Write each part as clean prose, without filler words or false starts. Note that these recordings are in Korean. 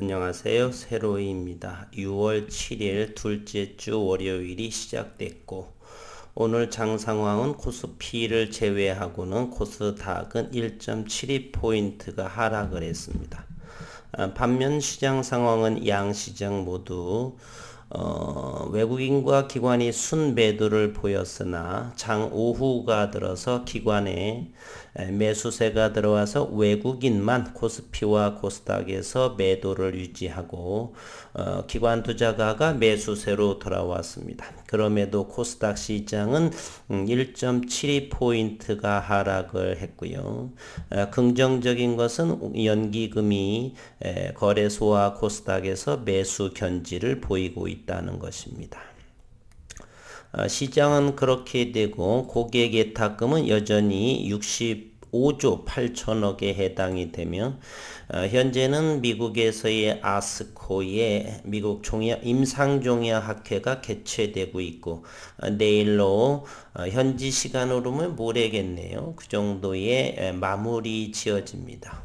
안녕하세요. 세로이입니다. 6월 7일 둘째 주 월요일이 시작됐고 오늘 장 상황은 코스피를 제외하고는 코스닥은 1.72포인트가 하락을 했습니다. 반면 시장 상황은 양시장 모두 외국인과 기관이 순매도를 보였으나 장 오후가 들어서 기관에 매수세가 들어와서 외국인만 코스피와 코스닥에서 매도를 유지하고 기관 투자가가 매수세로 돌아왔습니다. 그럼에도 코스닥 시장은 1.72포인트가 하락을 했고요. 긍정적인 것은 연기금이 거래소와 코스닥에서 매수 견지를 보이고 있다는 것입니다. 시장은 그렇게 되고 고객 예탁금은 여전히 65조 8천억에 해당이 되며 현재는 미국에서의 아스코의 미국 임상종양학회가 개최되고 있고 내일로 현지 시간으로는 모레겠네요. 그 정도의 마무리 지어집니다.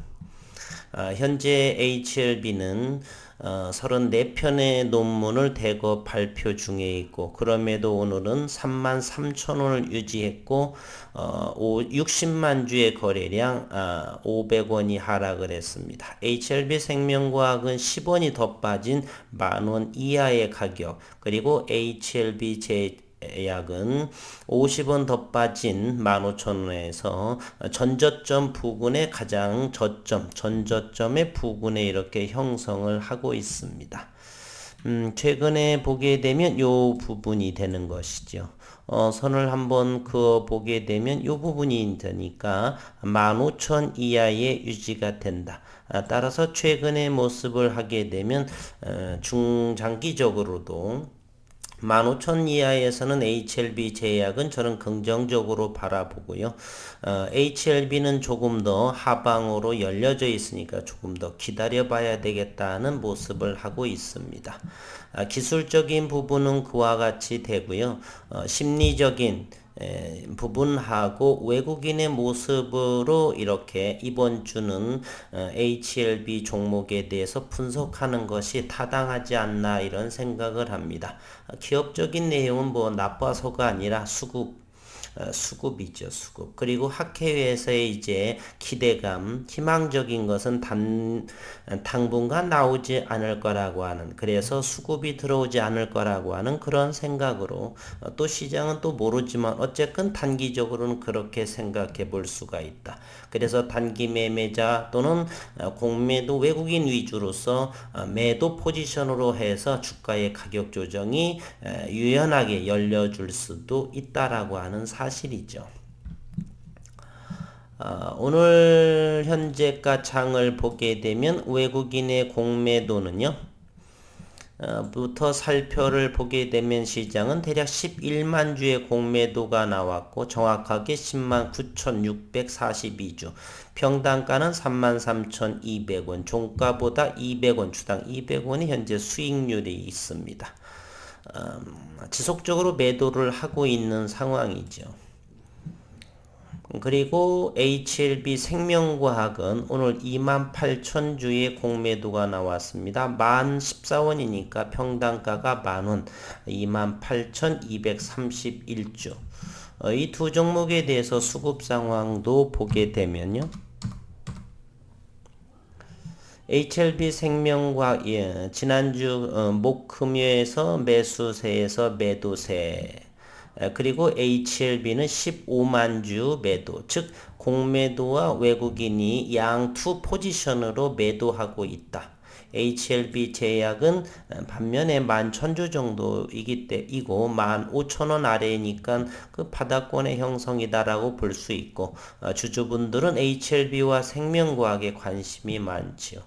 현재 HLB는 34편의 논문을 대거 발표 중에 있고 그럼에도 오늘은 33,000원을 유지했고 60만 주의 거래량 500원이 하락을 했습니다. HLB 생명과학은 10원이 더 빠진 10,000원 이하의 가격, 그리고 HLB 약은 50원 더 빠진 15,000원에서 전저점 부근에 가장 전저점의 부근에 이렇게 형성을 하고 있습니다. 최근에 보게 되면 요 부분이 되는 것이죠. 선을 한번 그어 보게 되면 요 부분이 되니까 15,000 이하의 유지가 된다. 따라서 최근의 모습을 하게 되면 중장기적으로도 15,000 이하에서는 HLB 제약은 저는 긍정적으로 바라보고요. HLB는 조금 더 하방으로 열려져 있으니까 조금 더 기다려 봐야 되겠다는 모습을 하고 있습니다. 기술적인 부분은 그와 같이 되고요. 심리적인 부분하고 외국인의 모습으로 이렇게 이번 주는 HLB 종목에 대해서 분석하는 것이 타당하지 않나 이런 생각을 합니다. 기업적인 내용은 뭐 나빠서가 아니라 수급이죠, 수급. 그리고 학회에서의 이제 기대감, 희망적인 것은 당분간 나오지 않을 거라고 하는, 그래서 수급이 들어오지 않을 거라고 하는 그런 생각으로 또 시장은 또 모르지만 어쨌든 단기적으로는 그렇게 생각해 볼 수가 있다. 그래서 단기 매매자 또는 공매도 외국인 위주로서 매도 포지션으로 해서 주가의 가격 조정이 유연하게 열려줄 수도 있다라고 하는 사실이죠. 오늘 현재가 장을 보게 되면 외국인의 공매도는요. 부터 살펴를 보게 되면 시장은 대략 11만 주의 공매도가 나왔고 정확하게 10만 9,642주, 평단가는 33,200원, 종가보다 200원, 주당 200원이 현재 수익률이 있습니다. 지속적으로 매도를 하고 있는 상황이죠. 그리고 HLB 생명과학은 오늘 28,000주의 공매도가 나왔습니다. 14,000원이니까 평단가가 만원, 28,231주. 이 두 종목에 대해서 수급 상황도 보게 되면요. HLB 생명과학, 지난주 목금요에서 매수세에서 매도세, 그리고 HLB는 15만 주 매도, 즉 공매도와 외국인이 양 투 포지션으로 매도하고 있다. HLB 제약은 반면에 11,000주 정도이고 15,000원 아래니까 그 바닥권의 형성이다라고 볼 수 있고 주주분들은 HLB와 생명과학에 관심이 많지요.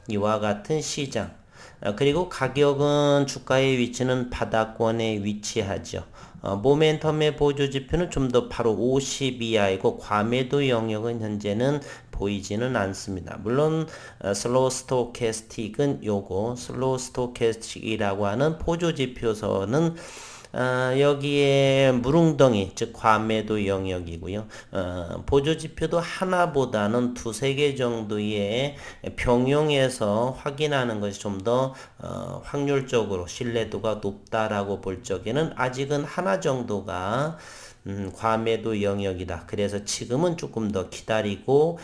이와 같은 시장. 그리고 가격은 주가의 위치는 바닥권에 위치하죠. 모멘텀의 보조지표는 좀 더 바로 50 이하이고 과매도 영역은 현재는 보이지는 않습니다. 물론 슬로우 스토캐스틱은 요거 슬로우 스토캐스틱이라고 하는 보조지표서는 여기에 물웅덩이, 즉 과매도 영역이고요. 보조지표도 하나보다는 두세 개 정도의 병용해서 확인하는 것이 좀 더 확률적으로 신뢰도가 높다라고 볼 적에는 아직은 하나 정도가 과매도 영역이다. 그래서 지금은 조금 더 기다리고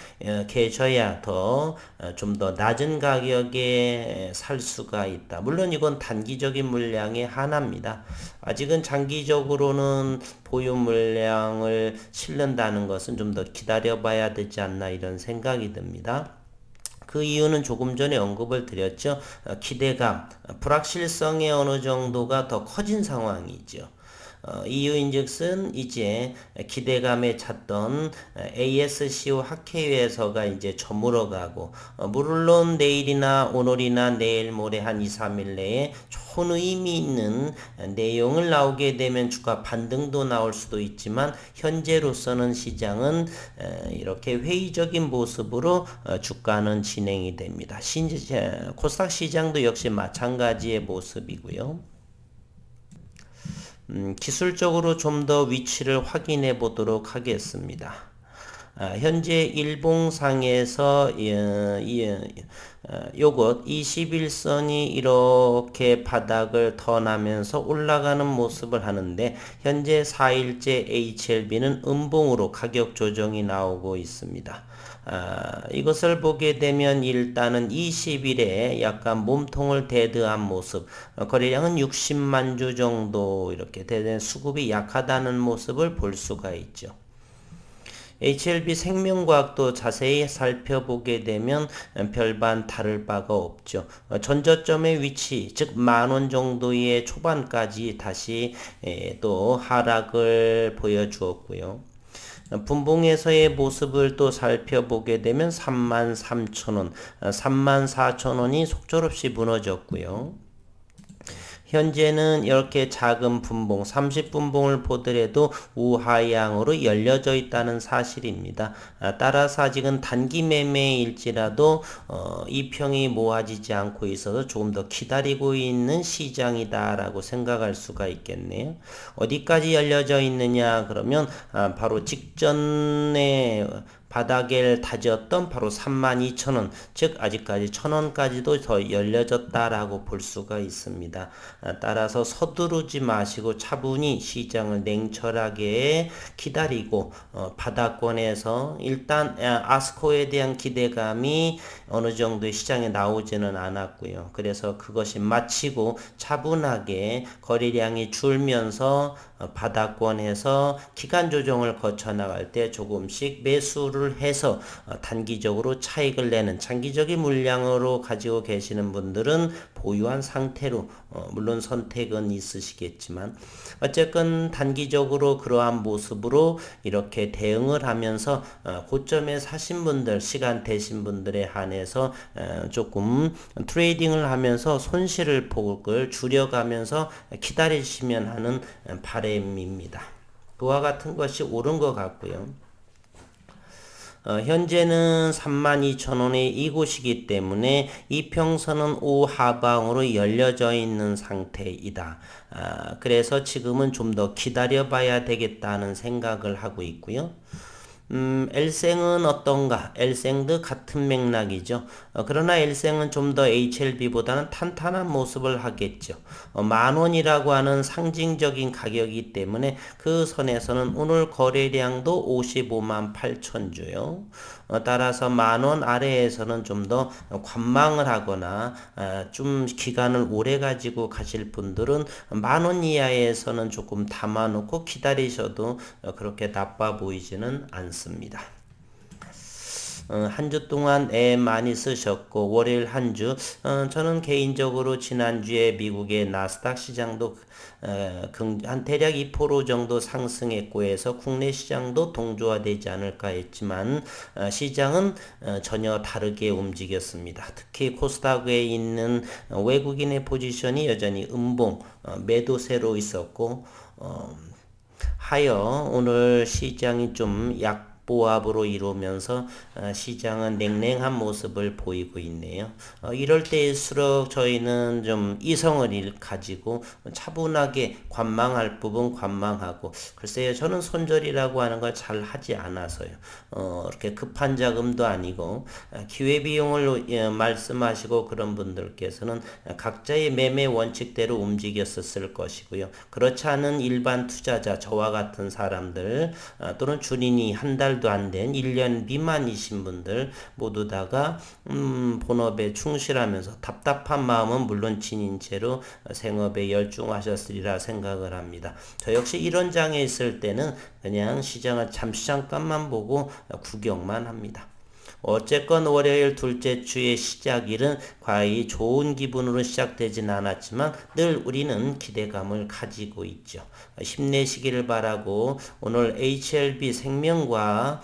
계셔야 더 좀 더 낮은 가격에 살 수가 있다. 물론 이건 단기적인 물량의 하나입니다. 아직은 장기적으로는 보유 물량을 실른다는 것은 좀 더 기다려 봐야 되지 않나 이런 생각이 듭니다. 그 이유는 조금 전에 언급을 드렸죠. 기대감, 불확실성의 어느 정도가 더 커진 상황이죠. 이유인즉슨 이제 기대감에 찼던 ASCO 학회에서가 이제 저물어가고 물론 내일이나 오늘이나 내일 모레 한 2, 3일 내에 좋은 의미 있는 내용을 나오게 되면 주가 반등도 나올 수도 있지만 현재로서는 시장은 이렇게 회의적인 모습으로 주가는 진행이 됩니다. 코스닥 시장도 역시 마찬가지의 모습이고요. 기술적으로 좀 더 위치를 확인해 보도록 하겠습니다. 현재 일봉상에서 요것 21선이 이렇게 바닥을 턴하면서 올라가는 모습을 하는데 현재 4일째 HLB는 음봉으로 가격 조정이 나오고 있습니다. 이것을 보게 되면 일단은 20일에 약간 몸통을 데드한 모습, 거래량은 60만 주 정도 이렇게 되는 수급이 약하다는 모습을 볼 수가 있죠. HLB 생명과학도 자세히 살펴보게 되면 별반 다를 바가 없죠. 전저점의 위치, 즉 10,000원 정도의 초반까지 다시 또 하락을 보여주었고요. 분봉에서의 모습을 또 살펴보게 되면 33,000원, 34,000원이 속절없이 무너졌고요. 현재는 이렇게 작은 분봉, 30분봉을 보더라도 우하향으로 열려져 있다는 사실입니다. 따라서 아직은 단기 매매일지라도 이평이 모아지지 않고 있어서 조금 더 기다리고 있는 시장이다라고 생각할 수가 있겠네요. 어디까지 열려져 있느냐 그러면 바로 직전에 바닥을 다졌던 바로 32,000원, 즉 아직까지 1,000원까지도 더 열려졌다라고 볼 수가 있습니다. 따라서 서두르지 마시고 차분히 시장을 냉철하게 기다리고 바닥권에서 일단 아스코에 대한 기대감이 어느 정도 시장에 나오지는 않았고요. 그래서 그것이 마치고 차분하게 거래량이 줄면서 바닥권에서 기간 조정을 거쳐 나갈 때 조금씩 매수를 해서 단기적으로 차익을 내는 장기적인 물량으로 가지고 계시는 분들은 보유한 상태로 물론 선택은 있으시겠지만 어쨌건 단기적으로 그러한 모습으로 이렇게 대응을 하면서 고점에 사신 분들, 시간 되신 분들에 한해서 조금 트레이딩을 하면서 손실을 폭을 줄여가면서 기다리시면 하는 바람입니다. 그와 같은 것이 옳은 것 같고요. 현재는 32,000원의 이곳이기 때문에 이평선은 우하방으로 열려져 있는 상태이다. 그래서 지금은 좀 더 기다려 봐야 되겠다는 생각을 하고 있고요. L생은 어떤가? L생도 같은 맥락이죠. 그러나 L생은 좀 더 HLB보다는 탄탄한 모습을 하겠죠. 10,000원이라고 하는 상징적인 가격이기 때문에 그 선에서는 오늘 거래량도 55만 8천 주요. 따라서 10,000원 아래에서는 좀 더 관망을 하거나 좀 기간을 오래 가지고 가실 분들은 10,000원 이하에서는 조금 담아놓고 기다리셔도 그렇게 나빠 보이지는 않습니다. 한 주 동안 애 많이 쓰셨고 월요일 한 주 저는 개인적으로 지난주에 미국의 나스닥 시장도 한 대략 2% 정도 상승했고 해서 국내 시장도 동조화되지 않을까 했지만 시장은 전혀 다르게 움직였습니다. 특히 코스닥에 있는 외국인의 포지션이 여전히 음봉 매도세로 있었고 하여 오늘 시장이 좀 보합으로 이루면서 시장은 냉랭한 모습을 보이고 있네요. 이럴 때일수록 저희는 좀 이성을 가지고 차분하게 관망할 부분 관망하고, 글쎄요, 저는 손절이라고 하는 걸 잘 하지 않아서요. 이렇게 급한 자금도 아니고 기회비용을 말씀하시고 그런 분들께서는 각자의 매매 원칙대로 움직였었을 것이고요. 그렇지 않은 일반 투자자, 저와 같은 사람들 또는 준인이 한 달도 안 된 1년 미만이신 분들 모두 다가 본업에 충실하면서 답답한 마음은 물론 지닌 채로 생업에 열중하셨으리라 생각을 합니다. 저 역시 이런 장에 있을 때는 그냥 시장을 잠깐만 보고 구경만 합니다. 어쨌건 월요일 둘째 주의 시작일은 과히 좋은 기분으로 시작되진 않았지만 늘 우리는 기대감을 가지고 있죠. 힘내시기를 바라고 오늘 HLB 생명과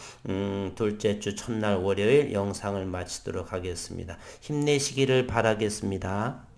둘째 주 첫날 월요일 영상을 마치도록 하겠습니다. 힘내시기를 바라겠습니다.